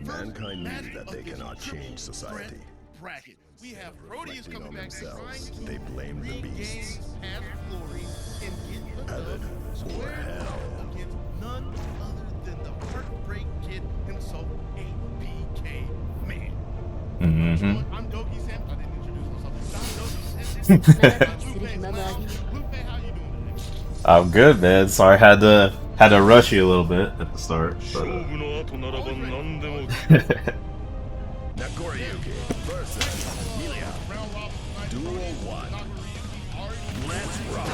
Mankind knew that they cannot change society. Bracket. We have Proteus Reflecting coming on back themselves, trying to they blame the regain beasts. past glory and get the Headed dub for square hell. against none other than the Heartbreak Kid himself, APK Man. I'm Doki Sam. I didn't introduce myself. It's not Doki Sam. Lupe, how you doing today? I'm good, man. Sorry, had to rush you a little bit at the start. But, Nakoriyuki versus Milia. Duel 1. Let's rock.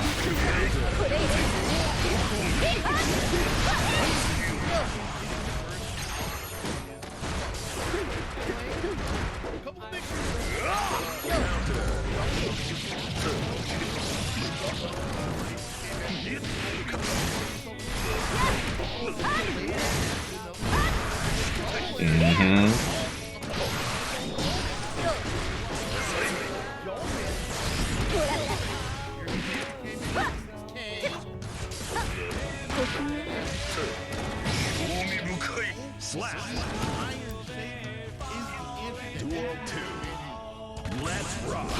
Slap. Duel 2. Let's rock.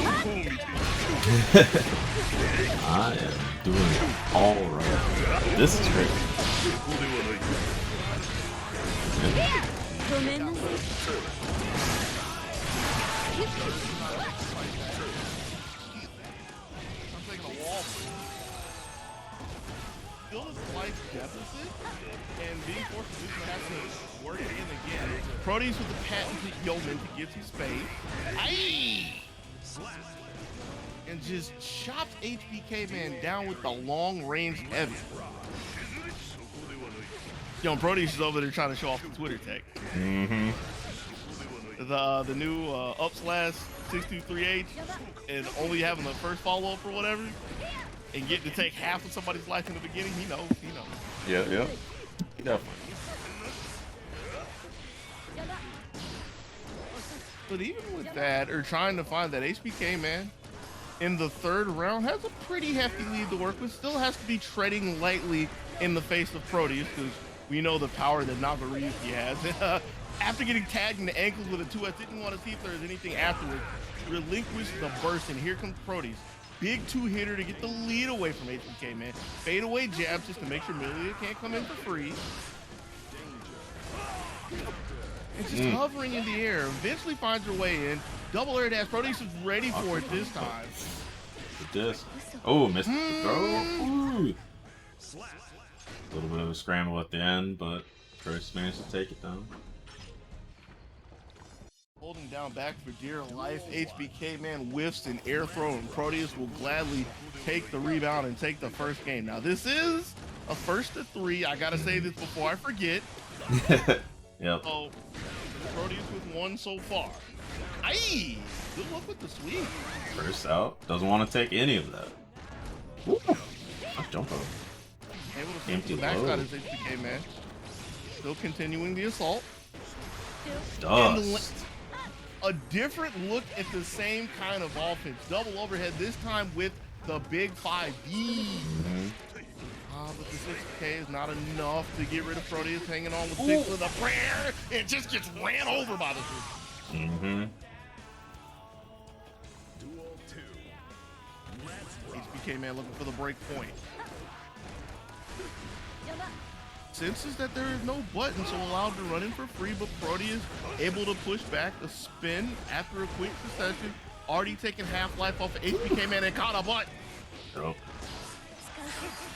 I am doing all right. This is great. I'm taking a wall. Still a slight deficit, and being forced to do some have to work in again. Proteus with the patented yeoman to get some space. Aye! And just chops HBK Man down with the long range heavy. Yo, Proteus is over there trying to show off the Twitter tech. The new up slash 623H and only having the first follow up or whatever, and getting to take half of somebody's life in the beginning. He knows. Yeah. Definitely. But even with that, or trying to find that HBK Man in the third round has a pretty hefty lead to work with. Still has to be treading lightly in the face of Proteus because we know the power that Nagariyuki has. After getting tagged in the ankles with a 2S, didn't want to see if there was anything afterwards. Relinquished the burst, and here comes Proteus. Big two-hitter to get the lead away from HBK Man. Fade away jabs just to make sure Milia can't come in for free. And just hovering in the air, eventually finds her way in. Double air dash. Proteus is ready for it this time. This. Oh, missed the throw. Ooh. A little bit of a scramble at the end, but Chris managed to take it down. Holding down back for dear life, HBK Man whiffs an air throw, and Proteus will gladly take the rebound and take the first game. Now, this is a first to 3. I gotta say this before I forget. Yep. So, Proteus with 1 so far. Aye! Good luck with the sweep. First out. Doesn't want to take any of that. Ooh. Nice jump up. Able to flip the backside is HBK Man. Still continuing the assault. Dust. A different look at the same kind of offense. Double overhead, this time with the big 5D. But the 6K is not enough to get rid of Proteus, hanging on with 6 with a prayer. It just gets ran over by the 6. Duel 2. HBK Man looking for the break point. Senses that there is no button, so allowed to run in for free, but Proteus able to push back a spin after a quick succession. Already taking half life off of HBK Man and caught a butt. Nope.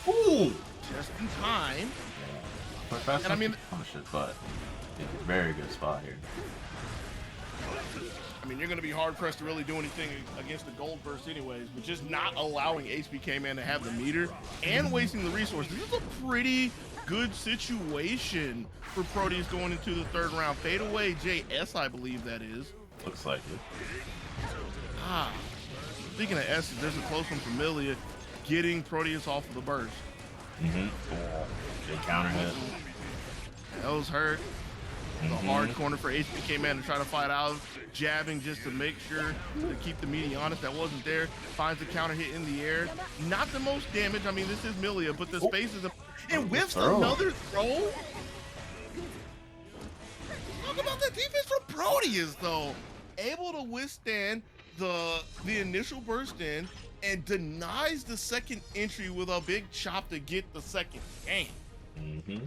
Ooh, just in time. And I mean, punish it, but in a very good spot here. I mean, you're going to be hard pressed to really do anything against the gold burst anyways, but just not allowing HBK Man to have the meter and wasting the resources. This is a pretty good situation for Proteus going into the third round. Fade away JS, I believe that is. Looks like it. Speaking of S's, there's a close one from Milia getting Proteus off of the burst. Big counter hit. That was hurt. The hard corner for HBK Man to try to fight out, jabbing just to make sure to keep the meaty honest. That wasn't there. Finds the counter hit in the air. Not the most damage. I mean, this is Milia, but the space is it whiffs another throw. Talk about that Proteus, though, able to withstand the initial burst in and denies the second entry with a big chop to get the second game. Mm-hmm.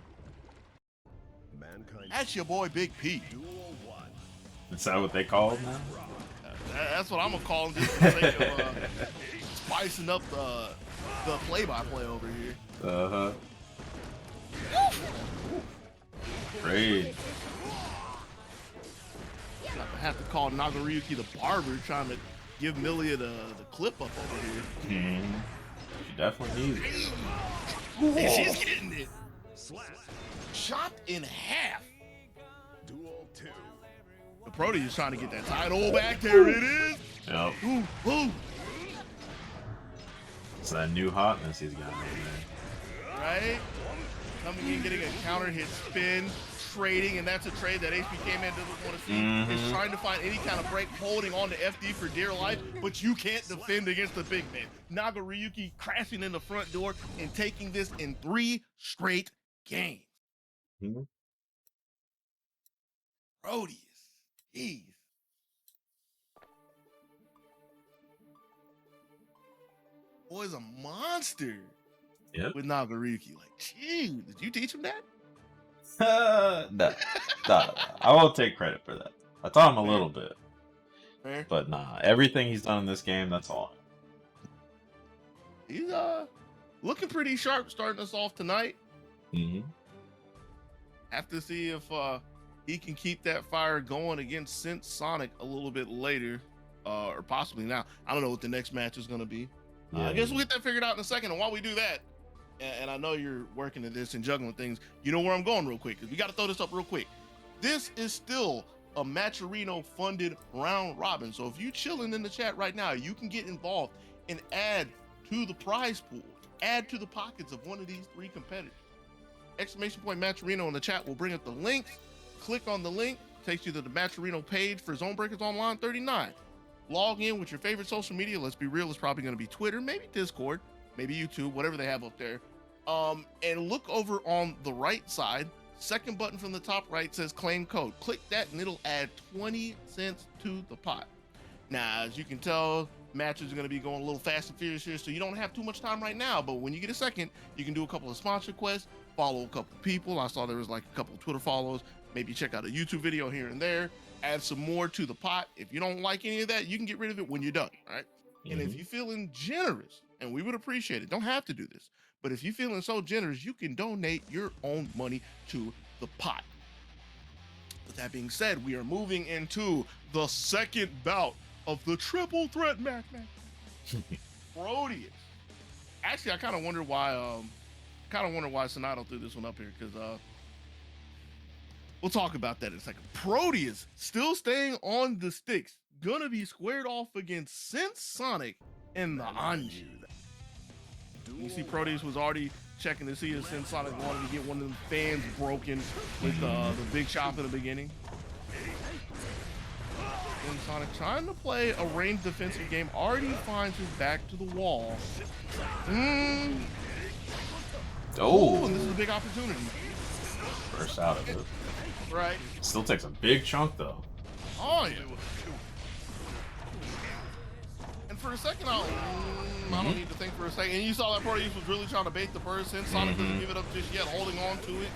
Mankind. That's your boy Big P. Duel 1. Is that what they call it now? That's what I'm gonna call him, just for the sake of spicing up the play-by-play over here. Uh-huh. Great. I have to call Nagaryuki the barber, trying to give Milia the clip up over here. Mm-hmm. She definitely needs it. And she's getting it. Slap. Chopped in half. Duel 2. The Proteus trying to get that title back. There it is. Yep. Ooh, ooh. It's that new hotness he's got over there. Right? Coming in, getting a counter hit spin, trading, and that's a trade that HBK man doesn't want to see. Is trying to find any kind of break, holding on to FD for dear life, but you can't defend against the big man. Nagaryuki crashing in the front door and taking this in 3 straight games. Mm-hmm. Proteus, jeez. Boy's a monster. Yep. With Nagaryuki. Like, gee, did you teach him that? No, I won't take credit for that. I taught him a little bit. Fair. But nah, everything he's done in this game, that's all. He's looking pretty sharp starting us off tonight. Mm-hmm. Have to see if he can keep that fire going against Sense Sonic a little bit later, or possibly now. I don't know what the next match is going to be. I guess we'll get that figured out in a second. And while we do that, and I know you're working at this and juggling things, you know where I'm going real quick, because we got to throw this up real quick. This is still a Matcherino funded round robin. So if you chilling in the chat right now, you can get involved and add to the prize pool, add to the pockets of one of these 3 competitors. Exclamation point Matcherino in the chat will bring up the links. Click on the link, takes you to the Matcherino page for Zonebreakers Online 39. Log in with your favorite social media. Let's be real, it's probably going to be Twitter, maybe Discord, maybe YouTube, whatever they have up there. And look over on the right side, second button from the top right says claim code. Click that and it'll add 20 cents to the pot. Now, as you can tell, matches are going to be going a little fast and furious here, so you don't have too much time right now, but when you get a second, you can do a couple of sponsor quests, follow a couple people. I saw there was like a couple of Twitter follows, maybe check out a YouTube video here and there, add some more to the pot. If you don't like any of that, you can get rid of it when you're done, all right? And if you're feeling generous, and we would appreciate it, don't have to do this, but if you're feeling so generous, you can donate your own money to the pot. With that being said, we are moving into the second bout of the triple threat match. Proteus. Actually, I kind of wonder why Sonato threw this one up here, because we'll talk about that in a second. Proteus still staying on the sticks, gonna be squared off against Sense Sonic and the Anju. You see, Proteus was already checking to see if Sense Sonic wanted to get one of them fans broken with the big chop in the beginning. Sense Sonic trying to play a ranged defensive game, already finds his back to the wall. Oh, and this is a big opportunity. Burst out of it. Right. Still takes a big chunk though. Oh yeah. And for a second, I don't need to think for a second. And you saw that Proteus was really trying to bait the burst. Since Sonic doesn't give it up just yet, holding on to it.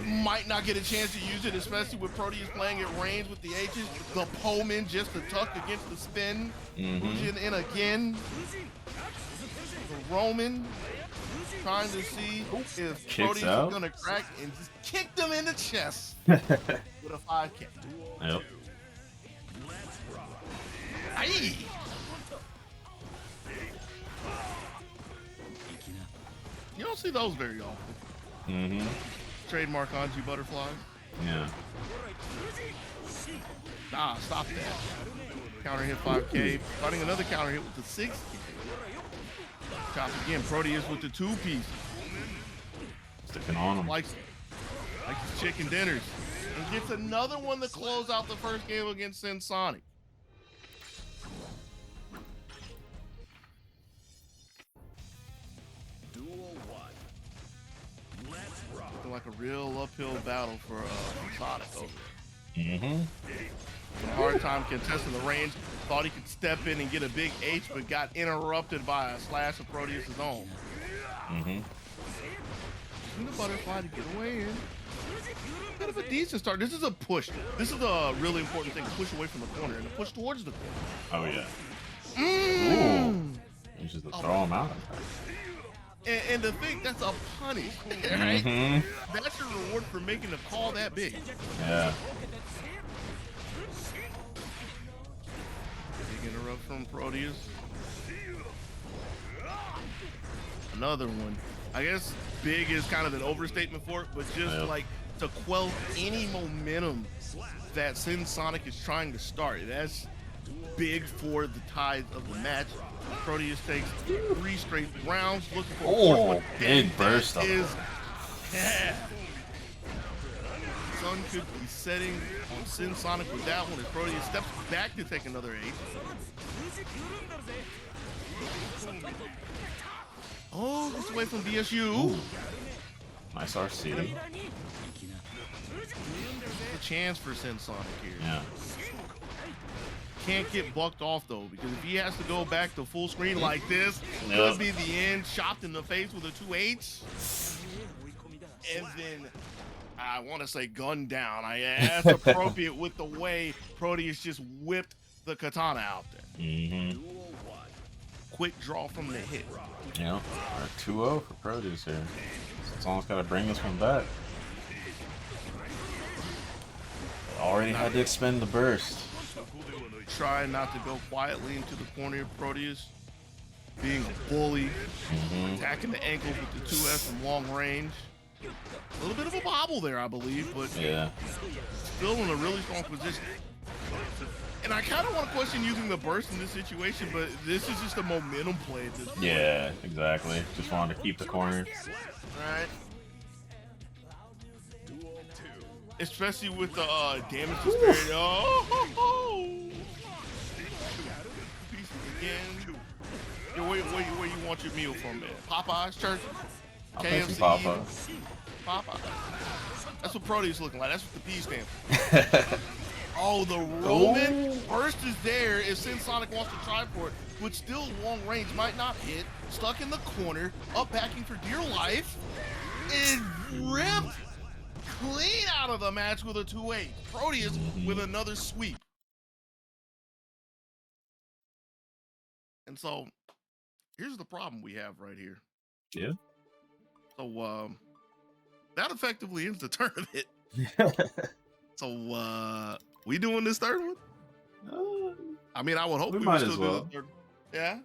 Might not get a chance to use it, especially with Proteus playing at range with the H's. The Pullman just to tuck against the spin. Pushing in again. The Roman trying to see if Proteus is going to crack and just kick them in the chest with a 5 kick. Yep. Aye. You don't see those very often. Trademark Anju butterflies. Yeah. Nah, stop that. Counter hit 5K. Finding another counter hit with the 6K. Chop again. Proteus with the 2-piece. Sticking on him. Like his chicken dinners. And gets another one to close out the first game against Sense Sonic. Duel 1. Let's rock. Looking like a real uphill battle for Sonic over there. A hard time contesting the range. Thought he could step in and get a big H, but got interrupted by a slash of Proteus' own. Mm-hmm. The butterfly to get away in. Bit of a decent start. This is a push. This is a really important thing. Push away from the corner and a push towards the corner. Oh yeah. Ooh. You just throw him out. And to think that's a punish, right? Mm-hmm. That's your reward for making the call that big. Yeah. Big interrupt from Proteus. Another one. I guess big is kind of an overstatement for it, but just like to quell any momentum that Sin Sonic is trying to start. That's big for the tide of the match. Proteus takes 3 straight rounds, looking for a fourth one. Big burst of it. Sun could be setting on Sin Sonic with that one as Proteus steps back to take another 8. Oh, gets away from DSU. Ooh. Nice RC. A chance for Sin Sonic here. Yeah. Can't get bucked off though, because if he has to go back to full screen like this, yep. Could be the end. Chopped in the face with a 2H. And then I want to say gunned down. That's appropriate with the way Proteus just whipped the katana out there. Mm-hmm. Quick draw from the hit. Yeah, 2-0 for Proteus here. It's almost got to bring this one back. Already had to expend the burst. Try not to go quietly into the corner of Proteus. Being a bully. Attacking the ankles with the 2S from long range. A little bit of a bobble there, I believe, but yeah, still in a really strong position. And I kind of want to question using the burst in this situation, but this is just a momentum play at this point. Yeah, exactly. Just wanted to keep the corner. Right. Especially with the damage disparity. Oh! Pieces again. Where you want your meal from, man? Popeye's Church? KFC? Popeye. That's what Proteus looking like. That's what the P stands for. Oh, the Roman burst is there if Sin Sonic wants to try for it, but still long range, might not hit. Stuck in the corner, up backing for dear life. Is ripped clean out of the match with a 2-8. Proteus with another sweep. And so, here's the problem we have right here. Yeah. So, that effectively ends the tournament. So, we doing this third one? I mean, I would hope we would still do the third. Yeah.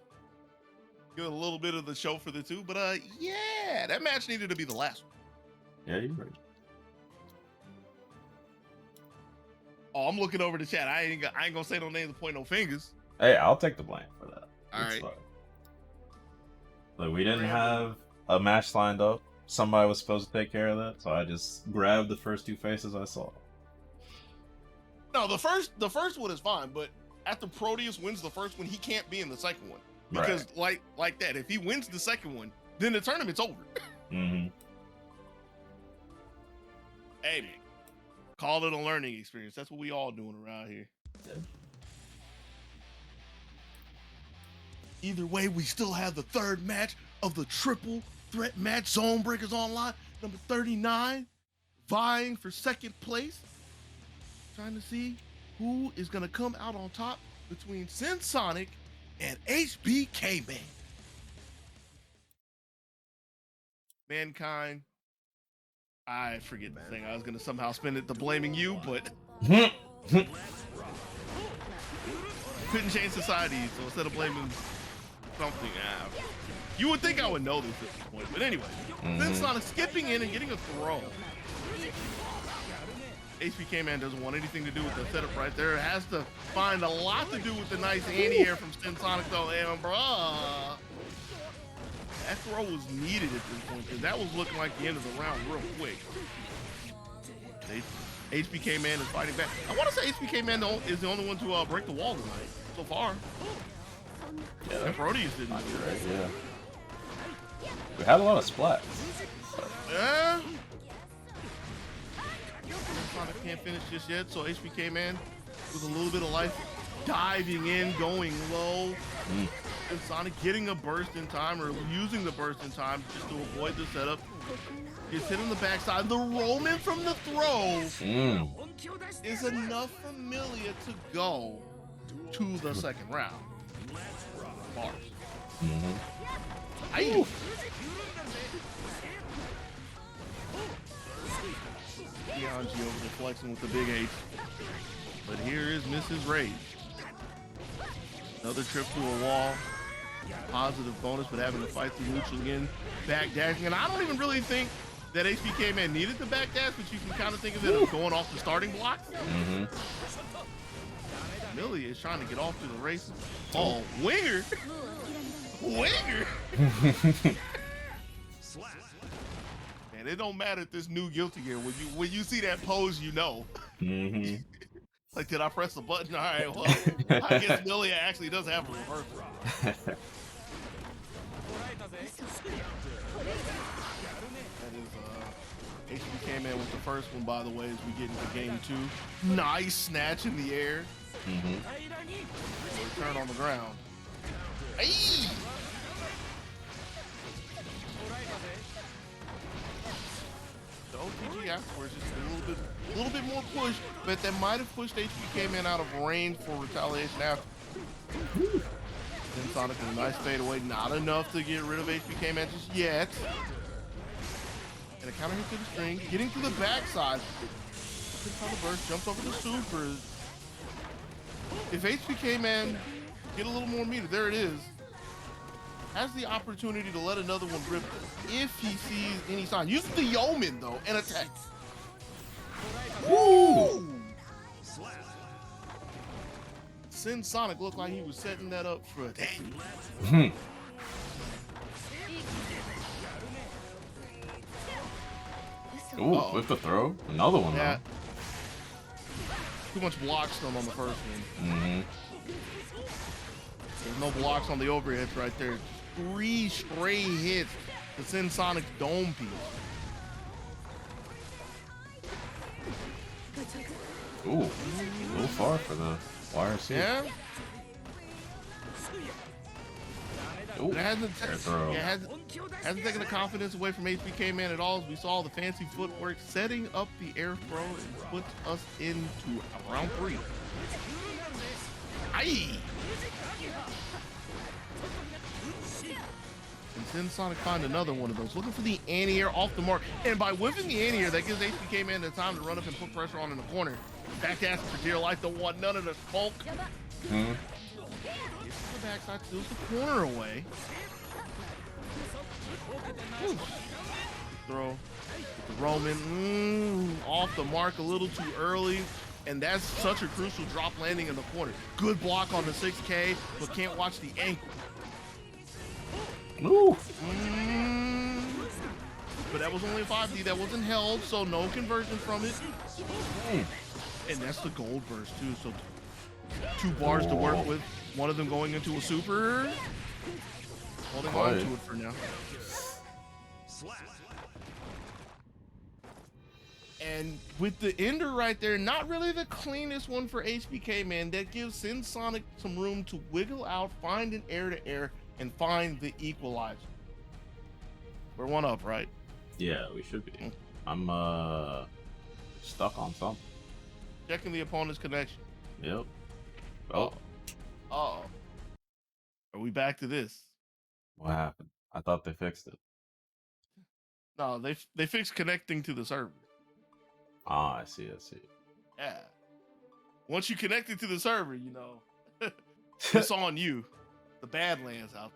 Give a little bit of the show for the 2, but yeah, that match needed to be the last one. Yeah, you're right. Oh, I'm looking over the chat. I ain't gonna say no names and point no fingers. Hey, I'll take the blame for that. All right. Like, we didn't have a match lined up. Somebody was supposed to take care of that, so I just grabbed the first 2 faces I saw. No, the first one is fine, but after Proteus wins the first one, he can't be in the second one. Because like that, if he wins the second one, then the tournament's over. Mm-hmm. Hey, man, call it a learning experience. That's what we all doing around here. Yeah. Either way, we still have the third match of the triple threat match, Zonebreakers Online, number 39, vying for second place. Trying to see who is going to come out on top between Sin Sonic and HBK Man. Mankind. I forget the thing. I was going to somehow spin it to blaming you, but couldn't change society, so instead of blaming something, you would think I would know this at this point. But anyway, Sin Sonic skipping in and getting a throw. HBK Man doesn't want anything to do with the setup right there. It has to find a lot to do with the nice anti-air from Sin Sonic though. And bruh, that throw was needed at this point because that was looking like the end of the round real quick. HBK Man is fighting back. I want to say HBK Man is the only one to break the wall tonight so far. Yeah, and Proteus didn't do it. Right, yeah. We had a lot of splats. Yeah. Sonic can't finish just yet, so HBK Man with a little bit of life, diving in, going low. And Sonic getting a burst in time or using the burst in time just to avoid the setup. Gets hit on the backside. The Roman from the throw is enough for Milia to go to the second round. Bars. Aye. Bianchi over the flexing with the big H. But here is Mrs. Rage. Another trip to a wall. Positive bonus, but having to fight through neutral again. Back dashing. And I don't even really think that HBK Man needed the back dash, but you can kind of think of it as going off the starting blocks. Millie is trying to get off to the races. Oh, winger! Winger! Man, it don't matter if this new guilty gear. When you see that pose, you know. Like, did I press the button? All right, well, I guess Milia actually does have a reverse. That is HBK Man with the first one, by the way, as we get into game 2. Nice snatch in the air. Return on the ground. Hey! The OTG afterwards just a little bit more push, but that might have pushed HBK Man out of range for retaliation after. Then Sonic with a nice fadeaway, not enough to get rid of HBK Man just yet. And a counter hit to the string, getting to the backside. On the burst, jumps over the super. If HBK Man get a little more meter, there it is. Has the opportunity to let another one rip if he sees any sign. Uses the Yeoman though and attack. Woo! Sin Sonic looked like he was setting that up for a day. Ooh, with the throw. Another one, yeah. Too much blocks on the first one. There's no blocks on the overheads right there. 3 stray hits to send Sonic's dome piece. Ooh, a little far for the YRC. Yeah. Ooh, it hasn't taken the confidence away from HBK Man at all, as we saw the fancy footwork setting up the air throw and puts us into round 3. Aye! And then Sonic find another one of those, looking for the anti-air off the mark. And by whipping the anti-air, that gives HBK Man the time to run up and put pressure on in the corner. Back dash for dear life, don't want none of the smoke. Gets to the backside, steals the corner away. Ooh. Throw with the Roman, off the mark a little too early. And that's such a crucial drop landing in the corner. Good block on the 6K, but can't watch the ankle. Ooh. But that was only a 5D that wasn't held, so no conversion from it. And that's the gold burst too, so 2 bars to work with. One of them going into a super. Holding on to it for now. And with the ender right there, not really the cleanest one for HBK Man. That gives Sin Sonic some room to wiggle out, find an air-to-air, and find the equalizer. We're 1 up, right? Yeah, we should be. I'm stuck on something. Checking the opponent's connection. Yep. Oh. Uh-oh. Are we back to this? What happened? I thought they fixed it. No, they fixed connecting to the server. Ah, I see. Yeah. Once you connect it to the server, you know, it's on you. The Badlands out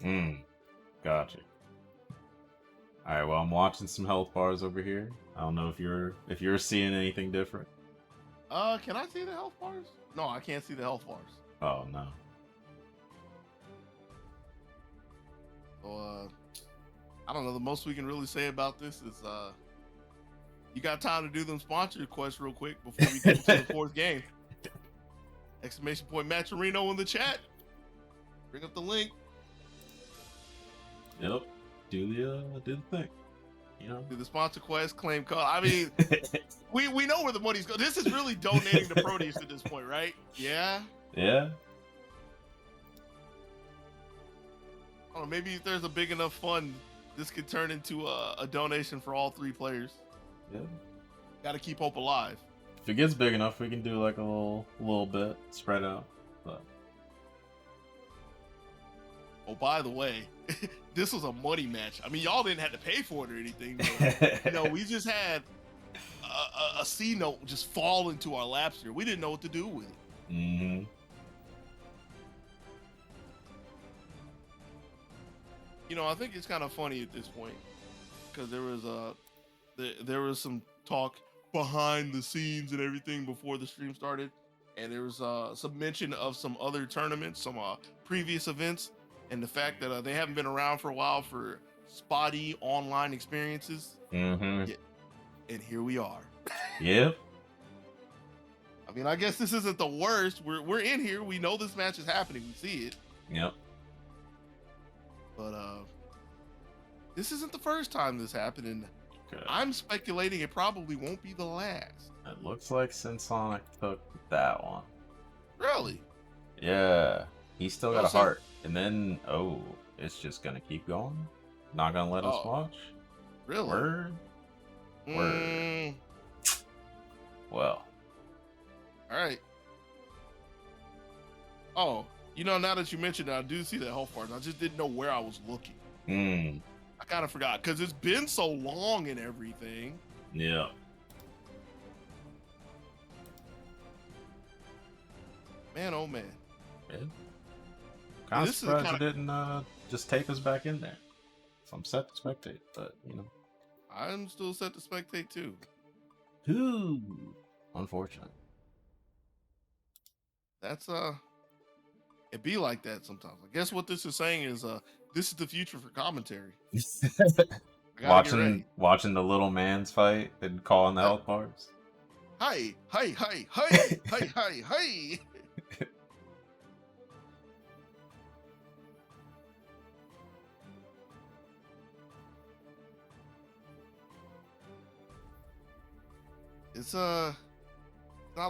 there. Gotcha. All right. Well, I'm watching some health bars over here. I don't know if you're seeing anything different. Can I see the health bars? No, I can't see the health bars. Oh no. So I don't know. The most we can really say about this is you got time to do them sponsored quests real quick before we get into the 4th game. Exclamation point Matcherino in the chat. Bring up the link. Yep. Do the thing. you know. Do the sponsor quest claim call? I mean, we know where the money's going. This is really donating to Proteus at this point, right? Yeah. Yeah. I don't know, maybe if there's a big enough fund, this could turn into a donation for all 3 players. Yeah. Got to keep hope alive. If it gets big enough, we can do like a little bit spread out. But Oh, by the way, this was a money match. I mean, y'all didn't have to pay for it or anything. But, you know, we just had a C note just fall into our laps here. We didn't know what to do with it. mm-hmm. You know, I think it's kind of funny at this point because there was some talk behind the scenes and everything before the stream started, and there was some mention of some other tournaments, some previous events, and the fact that they haven't been around for a while for spotty online experiences. Mm-hmm. And here we are. Yep. I mean, I guess this isn't the worst. We're in here. We know this match is happening. We see it. Yep. But this isn't the first time this happened, and Okay. I'm speculating it probably won't be the last. It looks like Sonic took that one. Really? Yeah. He's still got Oh, a so- heart. And then, it's just gonna keep going? Not gonna let us Oh. watch? Really? Word? Mm, Well. all right. Oh, you know, now that you mentioned it, I do see that health part. I just didn't know where I was looking. I kind of forgot because it's been so long and everything. Yeah. Man, oh man. Yeah. Kind of This is surprised kinda- you didn't just take us back in there. So I'm set to spectate, but you know. I'm still set to spectate too. Ooh. Unfortunate. That's it be like that sometimes. I guess what this is saying is this is the future for commentary. I gotta get ready. watching the little man's fight and calling the health bars. Hi, hi, hi, hi, hi, hi, hi. It's not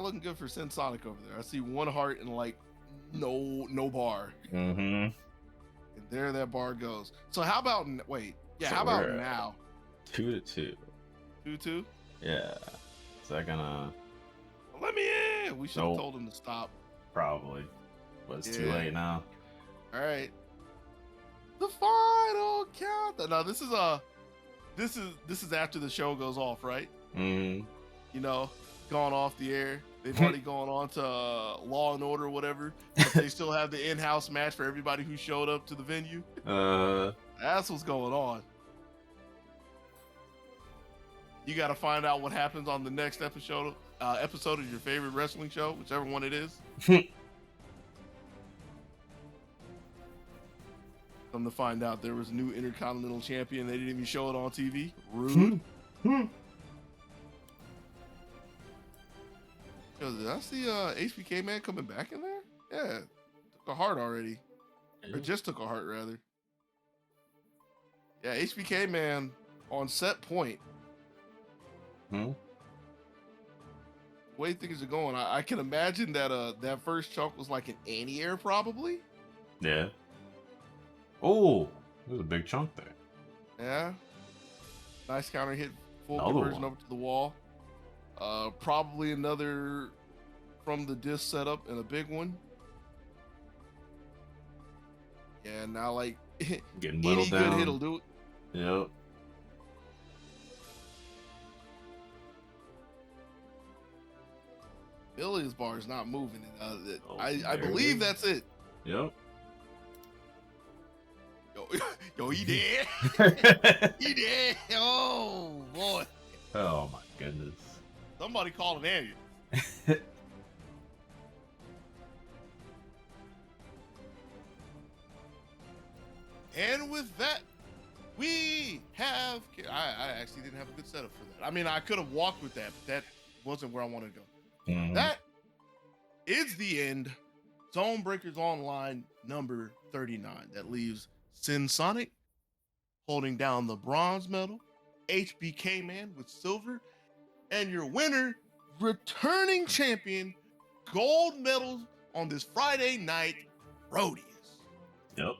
looking good for Sonic over there. I see one heart and like no bar. Mm-hmm. And there that bar goes. So how about wait? Yeah, So how about we're at now? 2-2. 2-2? Yeah. Is that gonna Let me in. We should have Nope. told him to stop. probably? But it's too Yeah. late now. All right. The final count. No, this is after the show goes off, right? Mm-hmm. You know, gone off the air. They've already gone on to Law and Order or whatever. But they still have the in-house match for everybody who showed up to the venue. That's what's going on. You got to find out what happens on the next episode of your favorite wrestling show, whichever one it is. Come to find out, there was a new Intercontinental Champion. They didn't even show it on TV. Rude. Yo, did I see HBK man coming back in there? Yeah, took a heart already, or just took a heart rather. Yeah, HBK man on set point. Hmm? The way things are going, I can imagine that that first chunk was like an anti-air probably. Yeah. Oh, there's a big chunk there. Yeah. Nice counter hit, full Another conversion one. over to the wall. Probably another from the disc setup and a big one. Yeah, now like Getting any whittled good down. hit'll do it. Yep. Billy's bar is not moving. Oh, I there it believe is. that's it. Yep. Yo, he dead. He dead. Oh boy. Oh my goodness. Somebody call an ambulance. And with that, we have. I actually didn't have a good setup for that. I mean, I could have walked with that, but that wasn't where I wanted to go. Mhm. That is the end. Zonebreakers Online number 39. That leaves Sonic holding down the bronze medal HBK man with silver, and your winner, returning champion, gold medals on this Friday night, Rodius. Yep.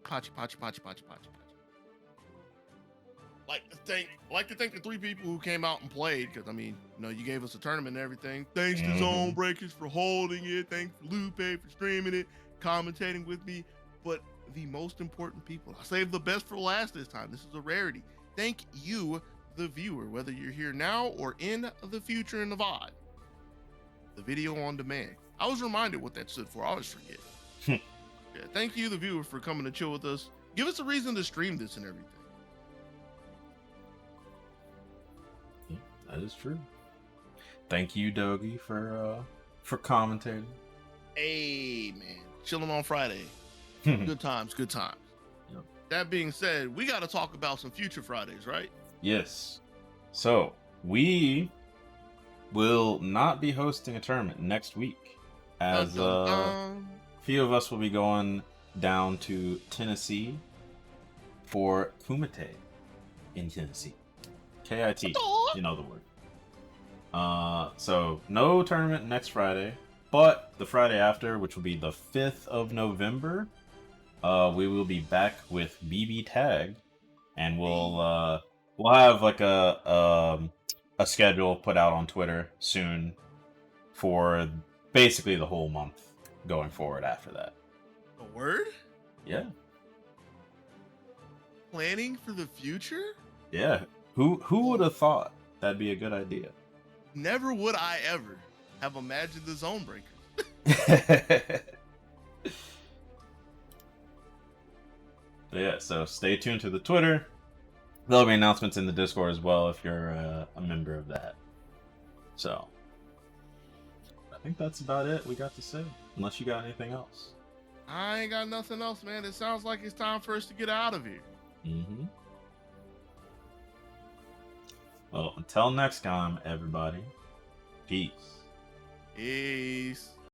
Pachi, pachi, pachi, pachi, pachi, pachi. Like to thank the 3 people who came out and played, because I mean, you know, you gave us a tournament and everything. Thanks to Zonebreakers for holding it. Thanks to Lupe for streaming it, commentating with me. But the most important people, I saved the best for last this time. This is a rarity. Thank you, the viewer, whether you're here now or in the future in the VOD. The video on demand. I was reminded what that stood for. I always forget. Yeah, thank you, the viewer, for coming to chill with us. Give us a reason to stream this and everything. That is true. Thank you, Dogie, for commentating. Hey, man. Chilling on Friday. Good times, good times. Yep. That being said, we got to talk about some future Fridays, right? Yes. So, we will not be hosting a tournament next week, as a few of us will be going down to Tennessee for Kumite in Tennessee. KIT, you know the word. So no tournament next Friday, but the Friday after, which will be the 5th of November, we will be back with BB Tag, and we'll have like a schedule put out on Twitter soon for basically the whole month going forward after that. A word? Yeah. Planning for the future? Yeah. Who would have thought that'd be a good idea? Never would I ever have imagined the Zonebreakers. Yeah, so stay tuned to the Twitter. There'll be announcements in the Discord as well if you're a member of that. So, I think that's about it we got to say, unless you got anything else. I ain't got nothing else, man. It sounds like it's time for us to get out of here. Mm-hmm. Well, until next time, everybody. Peace. Peace.